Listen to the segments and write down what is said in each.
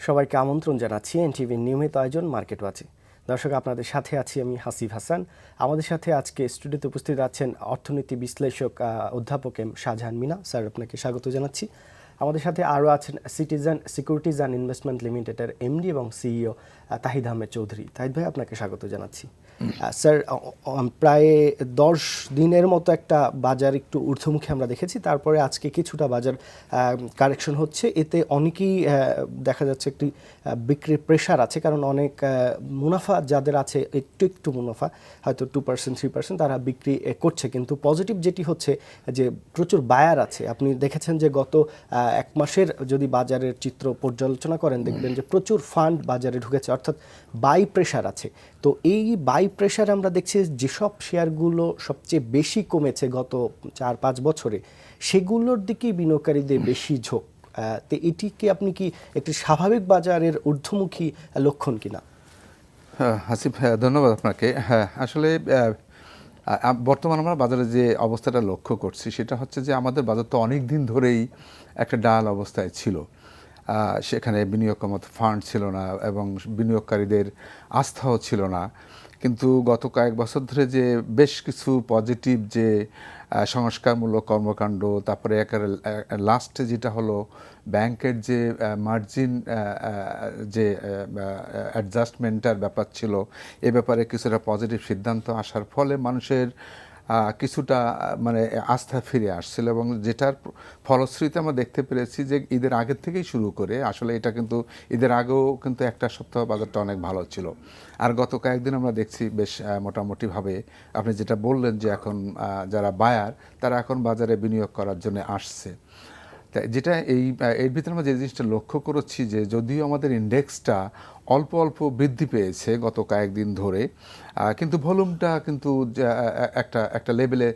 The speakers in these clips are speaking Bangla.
সবাইকে আমন্ত্রণ জানাচ্ছি এনটিভির নিয়মিত আয়োজন মার্কেট ওয়াচে। দর্শক, আপনাদের সাথে আছি আমি হাসিফ হাসান। আমাদের সাথে আজকে স্টুডিওতে উপস্থিত আছেন অর্থনীতি বিশ্লেষক অধ্যাপক এম শাহজাহান মিনা। স্যার, আপনাকে স্বাগত জানাচ্ছি। আমাদের সাথে আরও আছেন সিটিজেন সিকিউরিটিজ অ্যান্ড ইনভেস্টমেন্ট লিমিটেডের এমডি এবং সিইও তাহিদ আহমেদ চৌধুরী। তাহিদ ভাই, আপনাকে স্বাগত জানাচ্ছি। স্যার, প্রায় 10 দিনের মতো একটা বাজার একটু ঊর্ধ্বমুখী আমরা দেখেছি, তারপরে আজকে কিছুটা বাজার কারেকশন হচ্ছে। এতে অনেকেই দেখা যাচ্ছে একটি বিক্রির প্রেশার আছে, কারণ অনেক মুনাফা যাদের আছে, একটু একটু মুনাফা হয়তো 2% 3% তারা বিক্রি করছে। কিন্তু পজিটিভ যেটি হচ্ছে যে প্রচুর বায়ার আছে। আপনি দেখেছেন যে গত 1 মাসের যদি বাজারের চিত্র পর্যালোচনা করেন, দেখবেন যে প্রচুর ফান্ড বাজারে ঢুকেছে, অর্থাৎ বাই প্রেশার আছে। তো এই বাই প্রেশার আমরা দেখছি যেসব শেয়ারগুলো সবচেয়ে বেশি কমেছে গত 4-5 বছরে, সেগুলোর দিকেই বিনিয়োগকারীদের বেশি ঝোঁক। তো এটিকে আপনি কি একটি স্বাভাবিক বাজারের ঊর্ধ্বমুখী লক্ষণ কিনা? হাসিফ, ধন্যবাদ আপনাকে। হ্যাঁ, আসলে বর্তমান আমরা বাজারে যে অবস্থাটা লক্ষ্য করছি সেটা হচ্ছে যে আমাদের বাজার তো অনেক দিন ধরেই একটা ডাল অবস্থায় ছিল। সেখানে বিনিয়োগ মতো ফান্ড ছিল না এবং বিনিয়োগকারীদের আস্থাও ছিল না। কিন্তু গত কয়েক বছর ধরে যে বেশ কিছু পজিটিভ যে সংস্কারমূলক কর্মকাণ্ড, তারপরে লাস্টে যেটা হলো ব্যাংকের যে মার্জিন যে অ্যাডজাস্টমেন্টের ব্যাপার ছিল, এ ব্যাপারে কিছুটা পজিটিভ সিদ্ধান্ত আসার ফলে মানুষের কিছুটা মানে আস্থা ফিরে আসছিল এবং যেটার ফলশ্রুতিতে আমরা দেখতে পেরেছি যে ঈদের আগের থেকেই শুরু করে আসলে এটা কিন্তু ঈদের আগেও কিন্তু একটা সপ্তাহ বাজারটা অনেক ভালো ছিল। আর গত কয়েকদিন আমরা দেখছি বেশ মোটামুটিভাবে আপনি যেটা বললেন যে এখন যারা বায়ার তারা এখন বাজারে বিনিয়োগ করার জন্য আসছে। তাই যেটা এর ভিতরে আমরা যে জিনিসটা লক্ষ্য করেছি যে যদিও আমাদের ইন্ডেক্সটা অল্প অল্প বৃদ্ধি পেয়েছে গত কয়েকদিন ধরে, কিন্তু ভলিউমটা কিন্তু একটা লেভেলে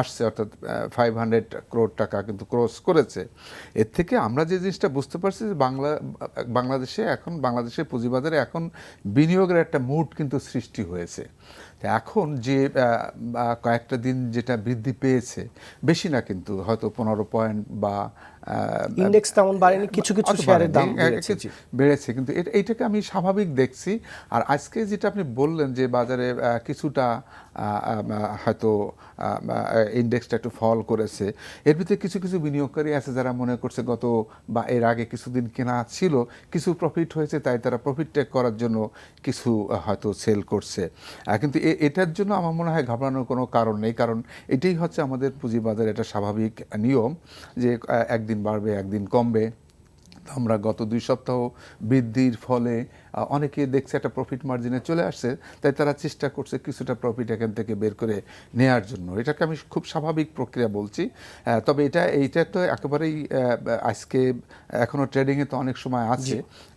আসছে, অর্থাৎ 500 crore টাকা কিন্তু ক্রস করেছে। এর থেকে আমরা যে জিনিসটা বুঝতে পারছি যে বাংলাদেশের পুঁজিবাজারে এখন বিনিয়োগের একটা মুড কিন্তু সৃষ্টি হয়েছে। এখন যে কয়েকটা দিন যেটা বৃদ্ধি পেয়েছে, বেশি না কিন্তু হয়তো 15 পয়েন্ট বা ইন্ডেক্স তেমন বাড়েনি, কিছু কিছু শেয়ারের দাম বেড়েছে, কিন্তু এইটাকে আমি স্বাভাবিক দেখছি। আর আজকে যেটা আপনি বললেন যে বাজারে কিছুটা হয়তো ইন্ডেক্সটা একটু ফল করেছে, এর ভিতরে কিছু কিছু বিনিয়োগকারী আছে যারা মনে করছে গত বা এর আগে কিছুদিন কেনা ছিল, কিছু প্রফিট হয়েছে, তাই তারা প্রফিট টেক করার জন্য কিছু হয়তো সেল করছে। কিন্তু এটার জন্য আমার মনে হয় ঘাবড়ানোর কোনো কারণ নেই, কারণ এটাই হচ্ছে আমাদের পুঁজিবাজার এটা স্বাভাবিক নিয়ম যে একদিন বাড়বে একদিন কমবে। আমরা গত 2 সপ্তাহ বৃদ্ধির ফলে অনেকে দেখছে একটা প্রফিট মার্জিনে চলে আসছে, তাই তারা চেষ্টা করছে কিছুটা প্রফিট এখান থেকে বের করে নেয়ার জন্য। এটাকে আমি খুব স্বাভাবিক প্রক্রিয়া বলছি। তবে এইটা তো একেবারেই আজকে এখনও ট্রেডিংয়ে তো অনেক সময় আছে,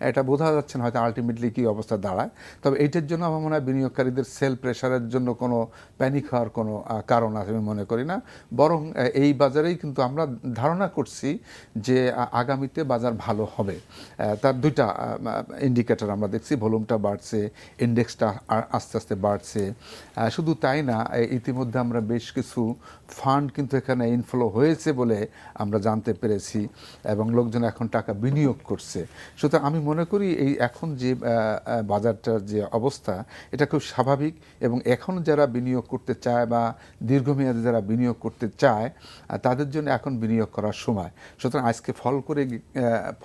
এটা বোঝা যাচ্ছে না হয়তো আলটিমেটলি কী অবস্থা দাঁড়ায়। তবে এইটার জন্য আমার মনে হয় বিনিয়োগকারীদের সেল প্রেশারের জন্য কোনো প্যানিক হওয়ার কোনো কারণ আছে আমি মনে করি না। বরং এই বাজারেই কিন্তু আমরা ধারণা করছি যে আগামীতে বাজার ভালো হবে। তার 2টা ইন্ডিকেটর আমরা দেখছি, ভলিউমটা বাড়ছে, ইন্ডেক্সটা আস্তে আস্তে বাড়ছে। শুধু তাই না, ইতিমধ্যে আমরা বেশ কিছু ফান্ড কিন্তু এখানে ইনফ্লো হয়েছে বলে আমরা জানতে পেরেছি এবং লোকজন এখন টাকা বিনিয়োগ করছে। সুতরাং আমি মনে করি এই এখন যে বাজারটার যে অবস্থা এটা খুব স্বাভাবিক এবং এখন যারা বিনিয়োগ করতে চায় বা দীর্ঘমেয়াদে যারা বিনিয়োগ করতে চায় তাদের জন্য এখন বিনিয়োগ করার সময়। সুতরাং আজকে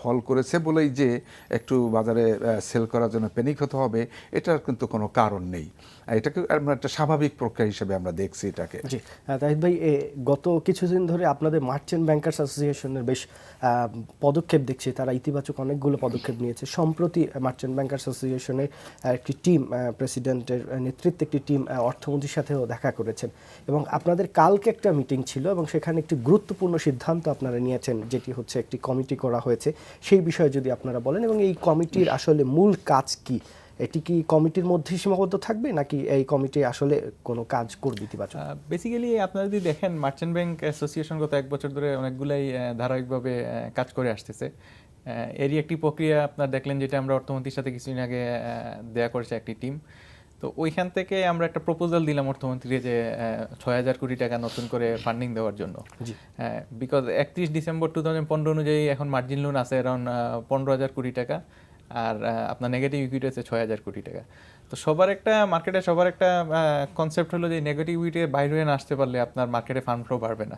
ফল করেছে বলেই যে একটু বাজারে সেল করার জন্য প্যানিক হতে হবে, এটার কিন্তু কোনো কারণ নেই। এটাকে আমরা একটা স্বাভাবিক প্রক্রিয়া হিসেবে আমরা দেখছি এটাকে। জি, তাহিদ ভাই, গত কিছুদিন ধরে আপনাদের মার্চেন্ট ব্যাংকার্স অ্যাসোসিয়েশনের বেশ পদক্ষেপ দেখছি, তারা ইতিবাচক অনেকগুলো পদক্ষেপ নিয়েছে। সম্প্রতি মার্চেন্ট ব্যাংকার্স অ্যাসোসিয়েশনের একটি টিম, প্রেসিডেন্টের নেতৃত্বে একটি টিম অর্থমন্ত্রীর সাথেও দেখা করেছেন এবং আপনাদের কালকে একটা মিটিং ছিল এবং সেখানে একটি গুরুত্বপূর্ণ সিদ্ধান্ত আপনারা নিয়েছেন, যেটি হচ্ছে একটি কমিটি করা হয়েছে। সেই বিষয়ে যদি আপনারা বলেন এবং এই কমিটির আসলে মূল কাজ কি, এটি কি কমিটির মধ্যে সীমাবদ্ধ থাকবে নাকি এই কমিটি আসলে কোনো কাজ করবে ইতিবাচক? বেসিক্যালি আপনারা যদি দেখেন মার্চেন্ট ব্যাংক অ্যাসোসিয়েশন গত 1 বছর ধরে অনেকগুলাই ধারাবাহিকভাবে কাজ করে আসতেছে। এরই একটি প্রক্রিয়া আপনারা দেখলেন, যেটা আমরা অর্থমন্ত্রীর সাথে কিছুদিন আগে দেয়া করেছে একটি টিম। তো ওইখান থেকে আমরা একটা প্রপোজাল দিলাম অর্থমন্ত্রী যে 6,000 কোটি টাকা নতুন করে ফান্ডিং দেওয়ার জন্য। বিকজ 31 ডিসেম্বর 2015 অনুযায়ী এখন মার্জিন লোন আছে অ্যারাউন্ড 15,000 কোটি টাকা। আর আপনার নেগেটিভ ইকুইটি আছে 6,000 কোটি টাকা। তো সবার একটা মার্কেটে সবার একটা কনসেপ্ট হলো যে নেগেটিভ ইকুইটি বাইরে হয়ে না আসতে পারলে আপনার মার্কেটে ফান্ড ফ্লো বাড়বে না।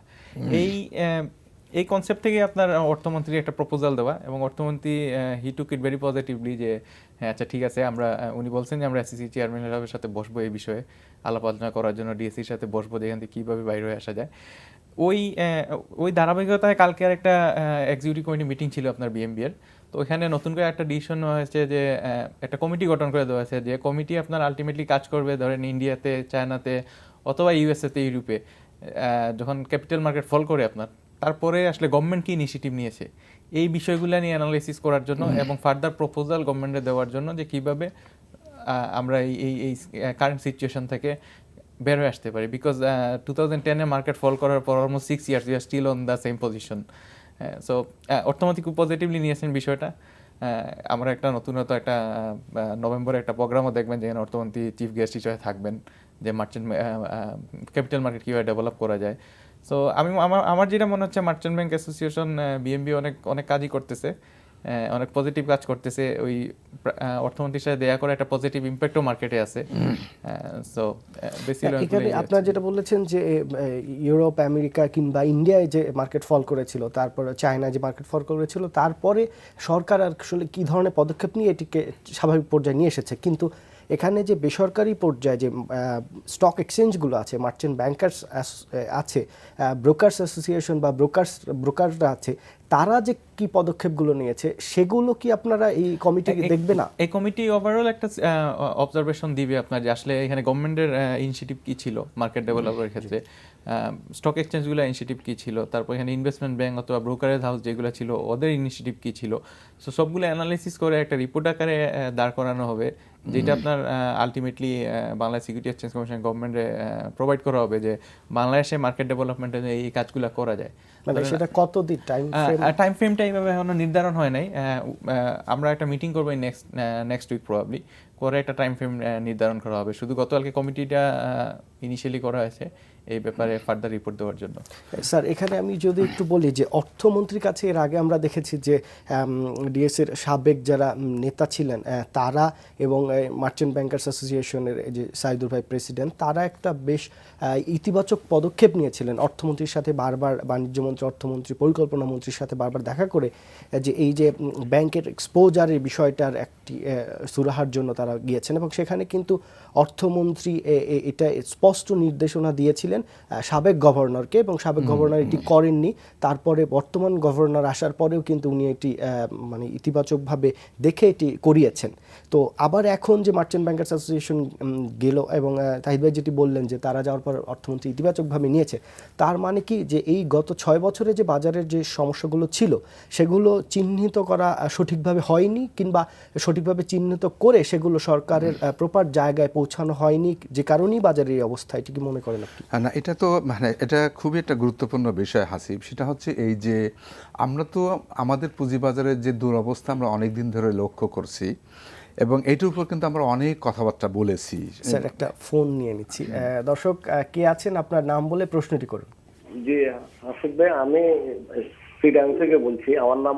এই কনসেপ্ট থেকে আপনার অর্থমন্ত্রী একটা প্রপোজাল দেওয়া, এবং অর্থমন্ত্রী হি টুক ইট ভেরি পজিটিভলি যে হ্যাঁ আচ্ছা ঠিক আছে, আমরা উনি বলছেন যে আমরা এসিসি চেয়ারম্যানের সাথে বসবো এই বিষয়ে আলাপ আলোচনা করার জন্য, ডিএসসির সাথে বসবো যেখান থেকে কীভাবে বাইরে হয়ে আসা যায়। ওই ধারাবাহিকতায় কালকে আর একটা এক্সিকিউটিভ কমিটি মিটিং ছিল আপনার বিএমবি এর। তো ওইখানে নতুন করে একটা ডিসিশন হয়েছে যে একটা কমিটি গঠন করে দেওয়া হয়েছে, যে কমিটি আপনার আলটিমেটলি কাজ করবে ধরেন ইন্ডিয়াতে, চায়নাতে অথবা ইউএসএতে, ইউরোপে যখন ক্যাপিটাল মার্কেট ফল করে আপনার, তারপরে আসলে গভর্নমেন্ট কি ইনিশিয়েটিভ নিয়েছে এই বিষয়গুলো নিয়ে অ্যানালাইসিস করার জন্য এবং ফার্দার প্রপোজাল গভর্নমেন্টে দেওয়ার জন্য যে কিভাবে আমরা এই কারেন্ট সিচুয়েশন থেকে বের হয়ে আসতে পারি। বিকজ 2010-এ মার্কেট ফল করার পর almost 6 years we are still on the same position. So অর্থমন্ত্রী খুব পজিটিভলি নিয়েছেন বিষয়টা। আমরা একটা নতুনত্ব একটা নভেম্বরে একটা প্রোগ্রামও দেখবেন যেখানে অর্থমন্ত্রী চিফ গেস্ট হিসেবে থাকবেন, যে মার্চেন্ট ক্যাপিটাল মার্কেট কীভাবে ডেভেলপ করা যায়। সো আমার যেটা মনে হচ্ছে মার্চেন্ট ব্যাংক অ্যাসোসিয়েশন বিএমবি অনেক কাজই করতেছে, অনেক পজিটিভ কাজ করতেছে। ওই অর্থমন্ত্রীর সাথে দেয়া করে একটা পজিটিভ ইম্প্যাক্টও মার্কেটে আছে। সো এখানে আপনারা যেটা বলেছেন যে ইউরোপ, আমেরিকা কিংবা ইন্ডিয়ায় যে মার্কেট ফল করেছিল, তারপরে চায়নায় যে মার্কেট ফল করেছিল, তারপরে সরকার আসলে কী ধরনের পদক্ষেপ নিয়ে এটিকে স্বাভাবিক পর্যায়ে নিয়ে এসেছে। কিন্তু এখানে যে বেসরকারি পর্যায়ে যে স্টক এক্সচেঞ্জগুলো আছে, মার্চেন্ট ব্যাংকার্স আছে, ব্রোকার্স অ্যাসোসিয়েশন বা ব্রোকাররা আছে, তারা যে কি পদক্ষেপগুলো নিয়েছে সেগুলো কি আপনারা এই কমিটি দেখবে না? এই কমিটি ওভারঅল একটা অবজারভেশন দিবে আপনার, যে আসলে এখানে গভর্নমেন্টের ইনিশিয়েটিভ কি ছিল মার্কেট ডেভেলপের ক্ষেত্রে, স্টক এক্সচেঞ্জগুলো ইনিশিয়েটিভ কি ছিল, তারপর এখানে ইনভেস্টমেন্ট ব্যাংক অথবা ব্রোকারেজ হাউস যেগুলো ছিল ওদের ইনিশিয়েটিভ কি ছিল। সো সবগুলো অ্যানালাইসিস করে একটা রিপোর্ট আকারে দাঁড় করানো হবে, যেটা আপনার ultimately Bangladesh security exchange commission গভর্নমেন্টে প্রোভাইড করা হবে, যে বাংলাদেশে মার্কেট ডেভেলপমেন্টে এই কাজগুলো করা যায়। মানে সেটা কতদিন টাইম ফ্রেমটা এইভাবে এখনো নির্ধারণ হয় নাই। আমরা একটা মিটিং করবো নেক্সট উইক প্রবাবলি, করে একটা টাইম ফ্রেম নির্ধারণ করা হবে। শুধু গতকালকে কমিটিটা ইনিশিয়ালি করা হয়েছে এই ব্যাপারে ফার্দার রিপোর্ট দেওয়ার জন্য। স্যার এখানে আমি যদি একটু বলি যে অর্থমন্ত্রীর কাছে এর আগে আমরা দেখেছি যে ডিএসের সাবেক যারা নেতা ছিলেন তারা এবং মার্চেন্ট ব্যাংকার্স অ্যাসোসিয়েশনের যে সাইদুর ভাই প্রেসিডেন্ট, তারা একটা বেশ ইতিবাচক পদক্ষেপ নিয়েছিলেন। অর্থমন্ত্রীর সাথে বারবার, বাণিজ্যমন্ত্রী, অর্থমন্ত্রী, পরিকল্পনা মন্ত্রীর সাথে বারবার দেখা করে যে এই যে ব্যাংকের এক্সপোজারের বিষয়টার একটি সুরাহার জন্য তারা গিয়েছেন, এবং সেখানে কিন্তু অর্থমন্ত্রী এটা স্পষ্ট নির্দেশনা দিয়েছিলেন সাবেক গভর্নরকে, এবং সাবেক গভর্নর এটি করেননি। তারপরে বর্তমান গভর্নর আসার পরেও কিন্তু উনি এটি মানে ইতিবাচকভাবে দেখে এটি করিয়েছেন। তো আবার এখন যে মার্চেন্ট ব্যাংকার্স অ্যাসোসিয়েশন গেল এবং তাহিদ ভাই যেটি বললেন যে তারা যাওয়ার পর অর্থমন্ত্রী ইতিবাচকভাবে নিয়েছে, তার মানে কি যে এই গত 6 বছরে যে বাজারের যে সমস্যাগুলো ছিল সেগুলো চিহ্নিত করা সঠিকভাবে হয়নি, কিংবা সঠিকভাবে চিহ্নিত করে সেগুলো সরকারের প্রপার জায়গায় পৌঁছানো হয়নি, যে কারণেই বাজারের এই অবস্থা, এটি কি মনে করেন আপনি? না, এটা তো মানে এটা খুবই একটা গুরুত্বপূর্ণ বিষয় হাসিব। সেটা হচ্ছে এই যে আমরা তো আমাদের পুঁজিবাজারের যে দুরবস্থা আমরা অনেক দিন ধরে লক্ষ্য করছি, এবং এইটার উপর কিন্তু আমরা অনেক কথাবার্তা বলেছি। স্যার একটা ফোন নিয়ে নিচ্ছি। দর্শক কে আছেন, আপনার নাম বলে প্রশ্নটি করুন। জি হাসিব ভাই, আমি সিডাং থেকে বলছি, আমার নাম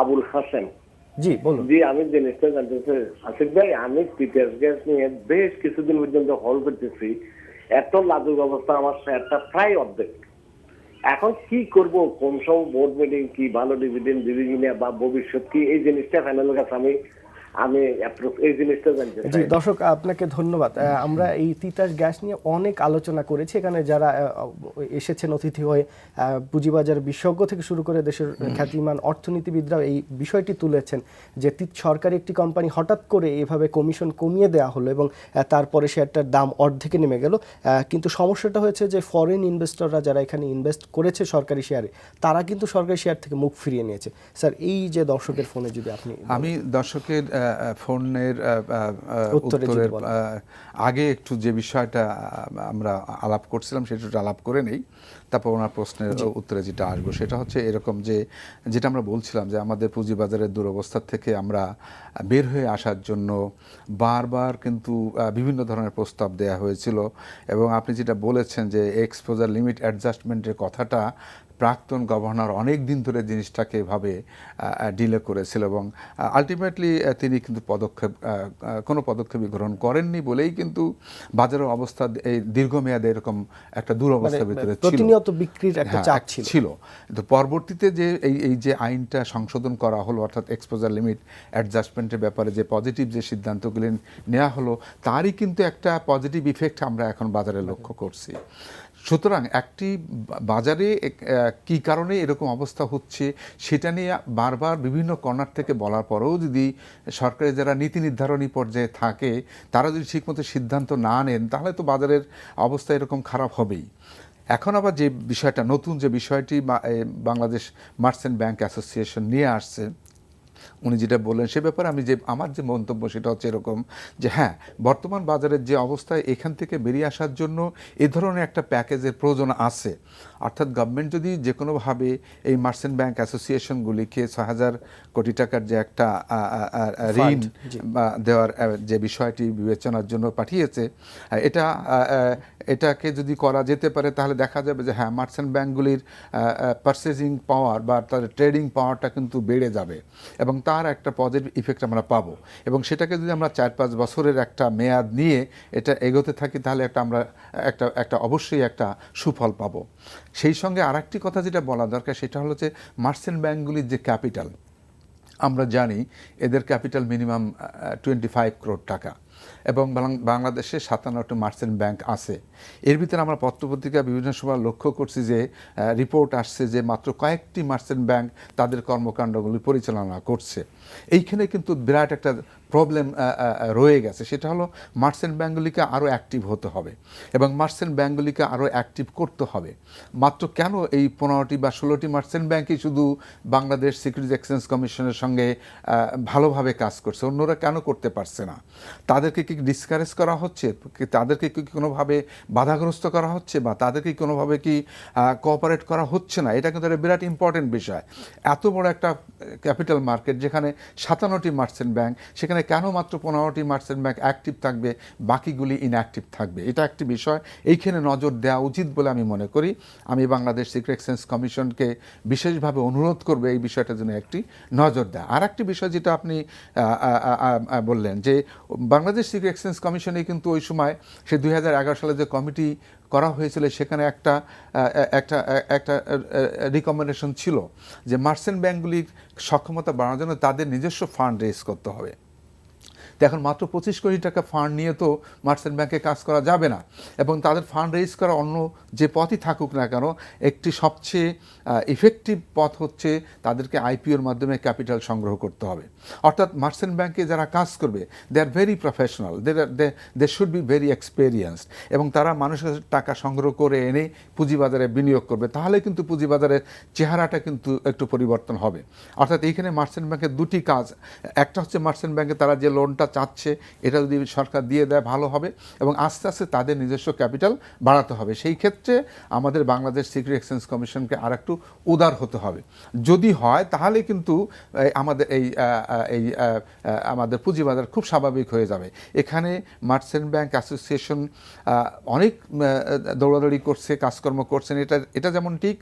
আবুল হাসান। জি বলুন। জি, আমি জিনিসটা জানতে চাই হাসিব ভাই, আমি তিতাস গ্যাস নিয়ে বেশ কিছুদিন পর্যন্ত হল করতেছি, এত লাজুক অবস্থা, আমার শেয়ারটা প্রায় অর্ধেক। এখন কি করব, কোন সব বোর্ড মিটিং কি ভালো ডিভিডেন্ড দিবি কিনা বা ভবিষ্যৎ কি, এই জিনিসটা ফাইনাল কাছে আমি এই জিনিসটা জানতে চাই। জি দর্শক আপনাকে ধন্যবাদ। আমরা এই তিতাস গ্যাস নিয়ে অনেক আলোচনা করেছি, এখানে যারা এসেছেন অতিথি হয়ে, পুঁজিবাজার বিশেষজ্ঞ থেকে শুরু করে দেশের খ্যাতিমান অর্থনীতিবিদরাও এই বিষয়টি তুলেছেন যে সরকারি একটি কোম্পানি হঠাৎ করে এভাবে কমিশন কমিয়ে দেওয়া হলো এবং তারপরে শেয়ারটার দাম অর্ধেকে নেমে গেল। কিন্তু সমস্যাটা হয়েছে যে ফরেন ইনভেস্টররা যারা এখানে ইনভেস্ট করেছে সরকারি শেয়ারে, তারা কিন্তু সরকারি শেয়ার থেকে মুখ ফিরিয়ে নিয়েছে। স্যার এই যে দর্শকের ফোনে যদি আপনি, আমি দর্শকের ফোনের উত্তরের আগে একটু যে বিষয়টা আমরা আলাপ করছিলাম সেটা আলাপ করে নেই, তারপর ওনার প্রশ্নের উত্তরে যেটা আসবো সেটা হচ্ছে এরকম যে যেটা আমরা বলছিলাম যে আমাদের পুঁজিবাজারের দুরবস্থা থেকে আমরা বের হয়ে আসার জন্য বারবার কিন্তু বিভিন্ন ধরনের প্রস্তাব দেয়া হয়েছিল, এবং আপনি যেটা বলেছেন যে এক্সপোজার লিমিট অ্যাডজাস্টমেন্টের কথাটা প্রাক্তন গভর্নর অনেক দিন ধরে জিনিসটাকে এভাবে ডিলে করেছিল এবং আলটিমেটলি তিনি কিন্তু কোনো পদক্ষেপই গ্রহণ করেননি বলেই কিন্তু বাজারের অবস্থা এই দীর্ঘমেয়াদে এরকম একটা দুরবস্থার ভিতরে ছিল, প্রতিনিয়ত বিক্রির একটা হ্যাঁ, চাপ ছিল। তো পরবর্তীতে যে এই যে আইনটা সংশোধন করা হলো, অর্থাৎ এক্সপোজার লিমিট অ্যাডজাস্টমেন্টের ব্যাপারে যে পজিটিভ যে সিদ্ধান্তগুলি নেওয়া হলো, তারই কিন্তু একটা পজিটিভ ইফেক্ট আমরা এখন বাজারে লক্ষ্য করছি। সুতরাং একটি বাজারে কি কারণে এরকম অবস্থা হচ্ছে সেটা নিয়ে বারবার বিভিন্ন কর্নার থেকে বলার পরেও যদি সরকারের যারা নীতি নির্ধারণী পর্যায়ে থাকে তারা যদি ঠিকমতো সিদ্ধান্ত না নেন, তাহলে তো বাজারের অবস্থা এরকম খারাপ হবেই। এখন আবার যে বিষয়টা, নতুন যে বিষয়টি বাংলাদেশ মার্চেন্ট ব্যাংক অ্যাসোসিয়েশন নিয়ে আসছে, উনি যেটা বললেন সে ব্যাপারে আমার যে মন্তব্য সেটা হচ্ছে এরকম যে হ্যাঁ, বর্তমান বাজারের যে অবস্থায় এখান থেকে বেরিয়ে আসার জন্য এ ধরনের একটা প্যাকেজের প্রয়োজন আছে। অর্থাৎ গভর্নমেন্ট যদি যে কোনোভাবে এই মার্চেন্ট ব্যাংক অ্যাসোসিয়েশনগুলিকে ৬,০০০ কোটি টাকার যে একটা ঋণ দেওয়ার যে বিষয়টি বিবেচনার জন্য পাঠিয়েছে, এটাকে যদি করা যেতে পারে তাহলে দেখা যাবে যে হ্যাঁ, মার্চেন্ট ব্যাংকগুলির পারচেজিং পাওয়ার বা তার ট্রেডিং পাওয়ারটা কিন্তু বেড়ে যাবে এবং তার একটা পজিটিভ ইফেক্ট আমরা পাবো। এবং সেটাকে যদি আমরা ৪-৫ বছরের একটা মেয়াদ নিয়ে এটা এগোতে থাকি তাহলে আমরা একটা অবশ্যই একটা সুফল পাবো। সেই সঙ্গে আরেকটি কথা যেটা বলা দরকার সেটা হলো যে মার্চেন্ট ব্যাংকগুলির যে ক্যাপিটাল, আমরা জানি এদের ক্যাপিটাল মিনিমাম 25 করোড় টাকা এবং বাংলাদেশে ৫৭টি মার্চেন্ট ব্যাংক আছে। এর ভিতরে আমরা পত্রপত্রিকা বিভিন্ন সময় লক্ষ্য করছি যে রিপোর্ট আসছে যে মাত্র কয়েকটি মার্চেন্ট ব্যাংক তাদের কর্মকাণ্ডগুলি পরিচালনা করছে। এইখানে কিন্তু বিরাট একটা প্রবলেম রয়ে গেছে, সেটা হলো মার্চেন্ট ব্যাংকগুলিকে আরও অ্যাক্টিভ হতে হবে এবং মার্চেন্ট ব্যাংকগুলিকে আরও অ্যাক্টিভ করতে হবে। মাত্র কেন এই ১৫টি বা ১৬টি মার্চেন্ট ব্যাংকই শুধু বাংলাদেশ সিকিউরিটিজ এক্সচেঞ্জ কমিশনের সঙ্গে ভালোভাবে কাজ করছে, অন্যরা কেন করতে পারছে না? তাদেরকে কি ডিসকারেজ করা হচ্ছে? তাদেরকে কি কোনোভাবে বাধাগ্রস্ত করা হচ্ছে বা তাদেরকে কোনোভাবে কি কোঅপারেট করা হচ্ছে না? এটা কিন্তু একটা বিরাট ইম্পর্টেন্ট বিষয়। এত বড় একটা ক্যাপিটাল মার্কেট যেখানে ৫৭টি মার্চেন্ট ব্যাংক, সেখানে কেন মাত্র ১৫টি মার্চেন্ট ব্যাংক অ্যাক্টিভ থাকবে, বাকিগুলি ইনঅ্যাক্টিভ থাকবে? এটা একটি বিষয়, এইখানে নজর দেওয়া উচিত বলে আমি মনে করি। আমি বাংলাদেশ সিকিউরিটি এক্সচেঞ্জ কমিশনকে বিশেষভাবে অনুরোধ করবে এই বিষয়টার জন্য একটি নজর দেওয়া। আর একটি বিষয় যেটা আপনি বললেন যে বাংলাদেশ সিকিউরিটি এক্সচেঞ্জ কমিশনে কিন্তু ওই সময় সে ২০১১ সালে যে কমিটি করা হয়েছিল সেখানে একটা রিকমেন্ডেশন ছিল যে মার্চেন্ট ব্যাংকগুলির সক্ষমতা বাড়ানোর জন্য তাদের নিজস্ব ফান্ড রেজ করতে হবে। তো এখন মাত্র ২৫ কোটি টাকা ফান্ড নিয়ে তো মার্চেন্ট ব্যাংকে কাজ করা যাবে না এবং তাদের ফান্ড রেজ করা অন্য যে পথই থাকুক না কেন, একটি সবচেয়ে ইফেক্টিভ পথ হচ্ছে তাদেরকে আইপিওর মাধ্যমে ক্যাপিটাল সংগ্রহ করতে হবে। অর্থাৎ মার্চেন্ট ব্যাংকে যারা কাজ করবে they are very professional, they should be very experienced এবং তারা মানুষের টাকা সংগ্রহ করে এনে পুঁজিবাজারে বিনিয়োগ করবে, তাহলে কিন্তু পুঁজিবাজারের চেহারাটা কিন্তু একটু পরিবর্তন হবে। অর্থাৎ এইখানে মার্চেন্ট ব্যাংকের দুটি কাজ, একটা হচ্ছে মার্চেন্ট ব্যাংকে তারা যে লোনটা চাচ্ছে এটা যদি সরকার দিয়ে দেয় ভালো হবে এবং আস্তে আস্তে তাদের নিজস্ব ক্যাপিটাল বাড়াতে হবে। সেই ক্ষেত্রে আমাদের বাংলাদেশ সিকিউরিটি এক্সচেঞ্জ কমিশনকে আর একটু উদার হতে হবে। যদি হয় তাহলে কিন্তু আমাদের আমাদের পুঁজিবাজার খুব স্বাভাবিক হয়ে যাবে। এখানে মার্চেন্ট ব্যাংক অ্যাসোসিয়েশন অনেক দৌড়াদৌড়ি করছে, কাজকর্ম করছেন, এটা যেমন ঠিক,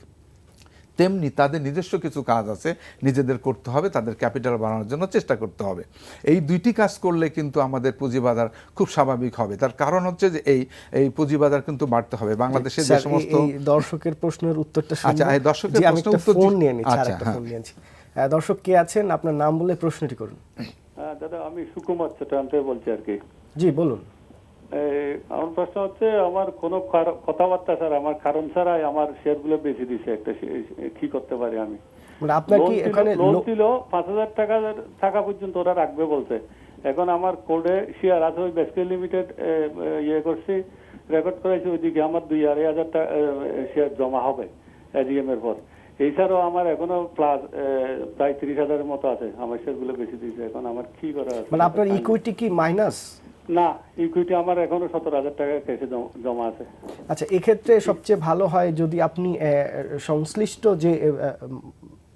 তেমনি তাদের নিজস্ব কিছু কাজ আছে নিজেদের করতে হবে, তাদের ক্যাপিটাল বাড়ানোর জন্য চেষ্টা করতে হবে। এই দুইটি কাজ করলে কিন্তু আমাদের পুঁজিবাজার খুব স্বাভাবিক হবে। তার কারণ হচ্ছে যে এই পুঁজিবাজার কিন্তু বাড়তে হবে। বাংলাদেশের যে সমস্ত দর্শকের প্রশ্নের উত্তরটা আচ্ছা, এই দর্শকের প্রশ্নের উত্তর ফোন নিয়ে নিচ্ছি, আচ্ছা, আরেকটা ফোন নিয়েছি। দর্শক কে আছেন, আপনার নাম বলে প্রশ্নটি করুন। দাদা, আমি সুকুমার চট্টগ্রাম থেকে বলছি আর কি। জি বলুন। আমার প্রশ্ন হচ্ছে, আমার কোনো কথাবার্তা স্যার আমার কারণ ছাড়াই আমার শেয়ারগুলো বেশি দিছে, একটা কি করতে পারি আমি? মানে আপনার কি এখানে লোন ছিল ৫,০০০ টাকা পর্যন্ত ওরা রাখবে বলছে। এখন আমার কোডে শেয়ার আছে, ওই বেসকে লিমিটেড করছি, রেকর্ড করেছি, ওইদিকে আমার ২-২.৫ টাকা শেয়ার জমা হবে এজিএম এর পর। এছাড়াও আমার এখনো প্লাস প্রায় ৩০,০০০-এর মতো আছে, আমার শেয়ারগুলো বেশি দিয়েছে। এখন আমার কি করা আছে? মানে আপনার ইকুইটি কি মাইনাস? না, ইকুইটি আমার এখনো ১৭,০০০ টাকা ক্যাশে জমা আছে। আচ্ছা, এক্ষেত্রে সবচেয়ে ভালো হয় যদি আপনি সংশ্লিষ্ট যে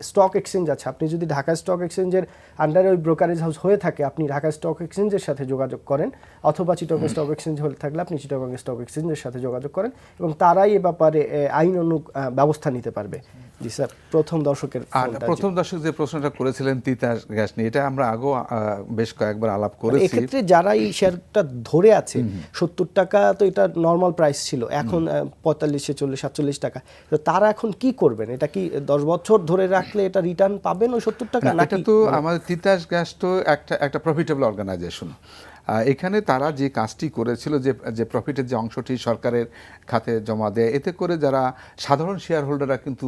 স্টক এক্সচেঞ্জ আছে, আপনি যদি ঢাকা স্টক এক্সচেঞ্জের আন্ডারে ওই ব্রোকারেজ হাউস হয়ে থাকে, আপনি ঢাকা স্টক এক্সচেঞ্জের সাথে যোগাযোগ করেন, অথবা চিটাগং স্টক এক্সচেঞ্জ হয়ে থাকলে আপনি চিটাগং স্টক এক্সচেঞ্জের সাথে যোগাযোগ করেন, এবং তারাই এ ব্যাপারে আইন ব্যবস্থা নিতে পারবে। জি স্যার, প্রথম দর্শকের আর প্রথম দর্শক যে প্রশ্নটা করেছিলেন তিতাস গ্যাস নিয়ে, এটা আমরা আগেও বেশ কয়েকবার আলাপ করেছি। এক্ষেত্রে যারা এই শেয়ারটা ধরে আছে, 70 টাকা তো এটা নর্মাল প্রাইস ছিল, এখন 45, 40, 47 টাকা, তো তারা এখন কি করবেন? এটা কি 10 বছর ধরে রাখলে এটা রিটার্ন পাবেন ওই 70 টাকা? না, এটা তো আমাদের তিতাস গ্যাস তো একটা প্রফিটেবল অর্গানাইজেশন। এখানে তারা যে কাজটি করেছিল, যে প্রফিটের যে অংশটি সরকারের খাতে জমা দেয়, এতে করে যারা সাধারণ শেয়ার হোল্ডাররা কিন্তু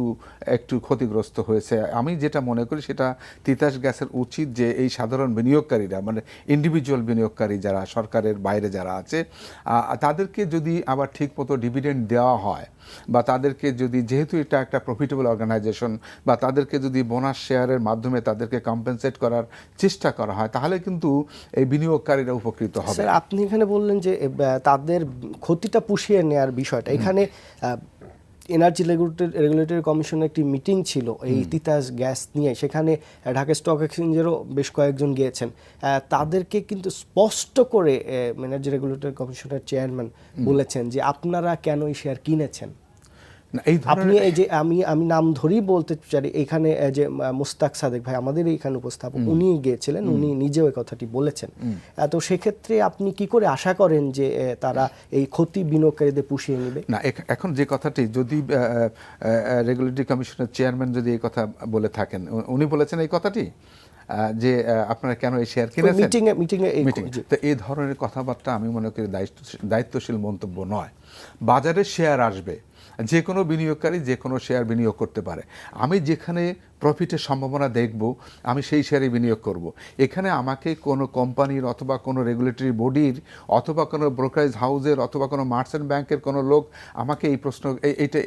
একটু ক্ষতিগ্রস্ত হয়েছে। আমি যেটা মনে করি সেটা তিতাস গ্যাসের উচিত যে এই সাধারণ বিনিয়োগকারীরা, মানে ইন্ডিভিজুয়াল বিনিয়োগকারী যারা সরকারের বাইরে যারা আছে, তাদেরকে যদি আবার ঠিকমতো ডিভিডেন্ড দেওয়া হয়, বা তাদেরকে যদি, যেহেতু এটা একটা প্রফিটেবল অর্গানাইজেশন, বা তাদেরকে যদি বোনাস শেয়ারের মাধ্যমে তাদেরকে কম্পেনসেট করার চেষ্টা করা হয়, তাহলে কিন্তু এই বিনিয়োগকারীরা উপকৃত হবে। স্যার, আপনি এখানে বললেন যে তাদের ক্ষতিটা পুষিয়ে নেওয়ার বিষয়টা, এখানে এনার্জি রেগুলেটরি কমিশনের একটি মিটিং ছিল এই তিতাস গ্যাস নিয়ে, সেখানে ঢাকা স্টক এক্সচেঞ্জেরও বেশ কয়েকজন গিয়েছেন। তাদেরকে কিন্তু স্পষ্ট করে এনার্জি রেগুলেটরি কমিশনের চেয়ারম্যান বলেছেন যে আপনারা কেন এই শেয়ার কিনেছেন। এই আপনি এই যে আমি নাম ধরেই বলতে চাই, এখানে যে মুস্তাক সাদেক ভাই আমাদের এইখানে উপস্থাপক, উনি গিয়েছিলেন, উনি নিজেও এই কথাটি বলেছেন। তো সেক্ষেত্রে আপনি কি করে আশা করেন যে তারা এই ক্ষতি বিনিয়োগকারীদের পুষিয়ে নেবে? না, এখন যে কথাটি, যদি রেগুলেটরি কমিশনের চেয়ারম্যান যদি এই কথা বলে থাকেন, উনি বলেছেন এই কথাটি যে আপনারা কেন এই শেয়ার কিনেছেন মিটিং, তো এই ধরনের কথাবার্তা আমি মনে করি দায়িত্বশীল মন্তব্য নয়। বাজারে শেয়ার আসবে, যে কোনো বিনিয়োগকারী যে কোনো শেয়ার বিনিয়োগ করতে পারে। আমি যেখানে প্রফিটের সম্ভাবনা দেখব, আমি সেই শেয়ারে বিনিয়োগ করব। এখানে আমাকে কোনো কোম্পানির অথবা কোনো রেগুলেটরি বডির অথবা কোনো ব্রোকারেজ হাউসের অথবা কোনো মার্চেন্ট ব্যাংকের কোনো লোক আমাকে এই প্রশ্ন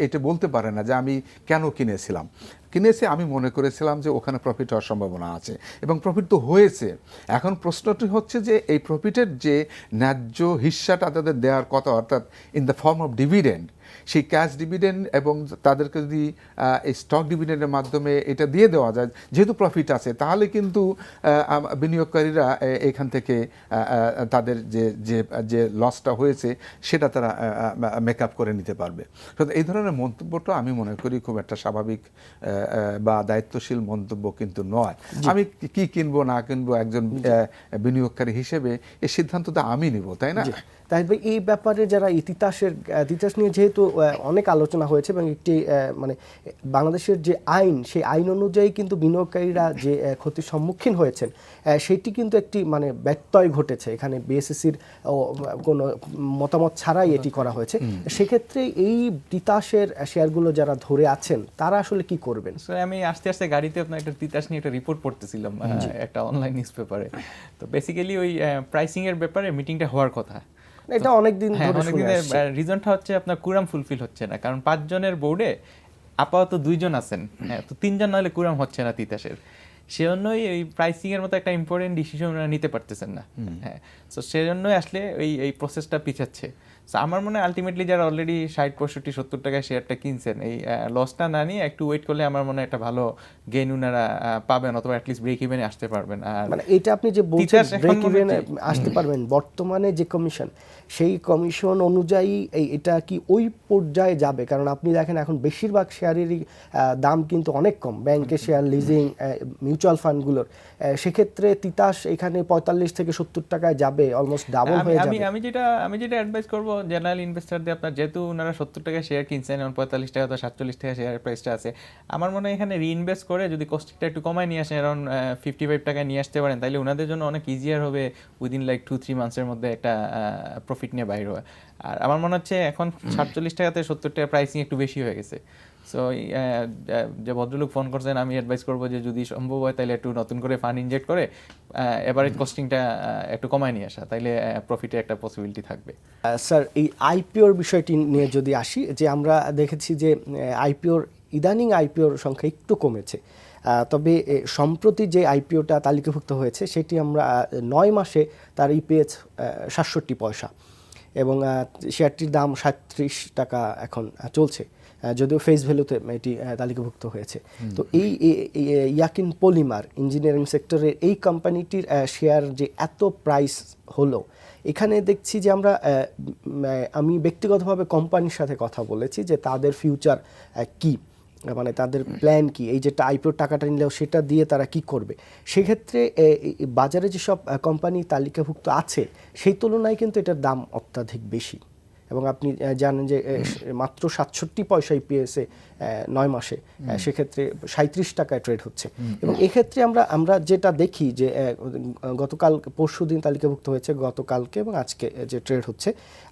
এটা বলতে পারে না যে আমি কেন কিনেছি। আমি মনে করেছিলাম যে ওখানে প্রফিট হওয়ার সম্ভাবনা আছে, এবং প্রফিট তো হয়েছে। এখন প্রশ্নটি হচ্ছে যে এই প্রফিটের যে ন্যায্য হিস্সাটা তাদের দেওয়ার কথা, অর্থাৎ in the form of dividend, সেই ক্যাশ ডিভিডেন্ড, এবং তাদেরকে যদি এই স্টক ডিভিডেন্ডের মাধ্যমে এটা দিয়ে দেওয়া যায়, যেহেতু প্রফিট আছে, তাহলে কিন্তু বিনিয়োগকারীরা এখান থেকে তাদের যে লসটা হয়েছে সেটা তারা মেক আপ করে নিতে পারবে। সুতরাং এই ধরনের মন্তব্যটা আমি মনে করি খুব একটা স্বাভাবিক বা দায়িত্বশীল মন্তব্য কিন্তু নয়। আমি কি কিনবো না কিনবো একজন বিনিয়োগকারী হিসেবে এই সিদ্ধান্তটা আমি নিব, তাই না? তাই এই ব্যাপারে যারা তিতাস নিয়ে যেহেতু অনেক আলোচনা হয়েছে, এবং একটি মানে বাংলাদেশের যে আইন, সেই আইন অনুযায়ী কিন্তু বিনিয়োগকারীরা যে ক্ষতির সম্মুখীন হয়েছেন, সেটি কিন্তু একটি মানে ব্যত্যয় ঘটেছে। এখানে বিএসসির কোনো মতামত ছাড়াই এটি করা হয়েছে। সেক্ষেত্রে এই তিতাসের শেয়ারগুলো যারা ধরে আছেন, তারা আসলে কি করবেন? আমি আস্তে আস্তে গাড়িতে আপনার একটা তিতাস নিয়ে একটা রিপোর্ট পড়তেছিলাম একটা অনলাইন নিউজ পেপারে। তো বেসিক্যালি ওই প্রাইসিং এর ব্যাপারে মিটিংটা হওয়ার কথা। এটা অনেকদিন ধরে শুনে আসছি। রিজনটা হচ্ছে আপনার কুরাম ফুলফিল হচ্ছে না, কারণ 5 জনের বোর্ডে আপাতত 2 জন আছেন, তো 3 জন নাহলে কুরাম হচ্ছে না তিতাসের। সেজন্যই এই প্রাইসিং এর মতো একটা ইম্পর্টেন্ট ডিসিশন ওনারা নিতে পারতেছেন না। হ্যাঁ, তো সেজন্যই আসলে এই প্রসেসটা পিছাচ্ছে। সো আমার মনে হয় আলটিমেটলি যারা অলরেডি 60, 65, 70 টাকায় শেয়ারটা কিনছেন, এই লসটা না নিয়ে একটু ওয়েট করলে আমার মনে হয় একটা ভালো গেইন ওনারা পাবেন, অথবা অ্যাটলিস্ট ব্রেক ইভেনে আসতে পারবেন। আর মানে এটা আপনি যে বলছেন ব্রেক ইভেনে আসতে পারবেন, বর্তমানে যে কমিশন, সেই কমিশন অনুযায়ী এটা কি ওই পর্যায়ে যাবে? কারণ আপনি দেখেন এখন বেশিরভাগ শেয়ারেরই দাম কিন্তু অনেক কম, ব্যাংকের শেয়ার, লিজিং, মিউচুয়াল ফান্ডগুলোর। সেক্ষেত্রে তিতাস এখানে 45 থেকে 70 টাকায় যাবে, অলমোস্ট ডাবল হয়ে যাবে। আমি যেটা অ্যাডভাইস করবো জেনারেল ইনভেস্টরদের, আপনার যেহেতু ওনারা 70 টাকায় শেয়ার কিনছেন, এখন 45 টাকা বা 47 টাকা শেয়ারের প্রাইসটা আছে, আমার মনে হয় এখানে রিইনভেস্ট করে যদি কস্টটা একটু কমায় নিয়ে আসেন, অ্যারাউন্ড 55 টাকায় নিয়ে আসতে পারেন, তাহলে ওনাদের জন্য অনেক ইজিয়ার হবে উইদিন লাইক 2-3 মান্থসের মধ্যে একটা প্রফিট নিয়ে বাইর হয়। আর আমার মনে হচ্ছে এখন 47 টাকাতে 70 টাকা প্রাইসিং একটু বেশি হয়ে গেছে। সো যে ভদ্রলোক ফোন করছেন, আমি অ্যাডভাইস করবো যে যদি সম্ভব হয় তাহলে একটু নতুন করে ফান্ড ইনজেক্ট করে এভারেজ কস্টিংটা একটু কমায় নিয়ে আসা, তাইলে প্রফিটে একটা পসিবিলিটি থাকবে। স্যার, এই আইপিওর বিষয়টি নিয়ে যদি আসি, যে আমরা দেখেছি যে ইদানিং আইপিওর সংখ্যা একটু কমেছে, তবে সম্প্রতি যে আইপিওটা তালিকাভুক্ত হয়েছে সেটি আমরা 9 মাসে তার ইপিএস 67 পয়সা, এবং শেয়ারটির দাম 37 টাকা এখন চলছে। যদিও ফেস ভ্যালুতে এটি তালিকাভুক্ত হয়েছে। তো এই ইয়াকিন পলিমার ইঞ্জিনিয়ারিং সেক্টরের এই কোম্পানিটির শেয়ার যে এত প্রাইস হলো, এখানে দেখছি যে আমি ব্যক্তিগতভাবে কোম্পানির সাথে কথা বলেছি যে তাদের ফিউচার কি, মানে তাদের প্ল্যান কি, এই যেটা আইপিওর টাকাটা নিলেও সেটা দিয়ে তারা কি করবে। সেক্ষেত্রে বাজারে যেসব কোম্পানি তালিকাভুক্ত আছে সেই তুলনায় কিন্তু এটার দাম অত্যাধিক বেশি, এবং আপনি জানেন যে মাত্র 67 পয়সা ইপিএসে 9 মাসে, সেক্ষেত্রে 37 টাকায় ট্রেড হচ্ছে। এবং এক্ষেত্রে আমরা যেটা দেখি যে গতকাল পরশুদিন তালিকাভুক্ত হয়েছে, গতকালকে এবং আজকে যে ট্রেড হচ্ছে,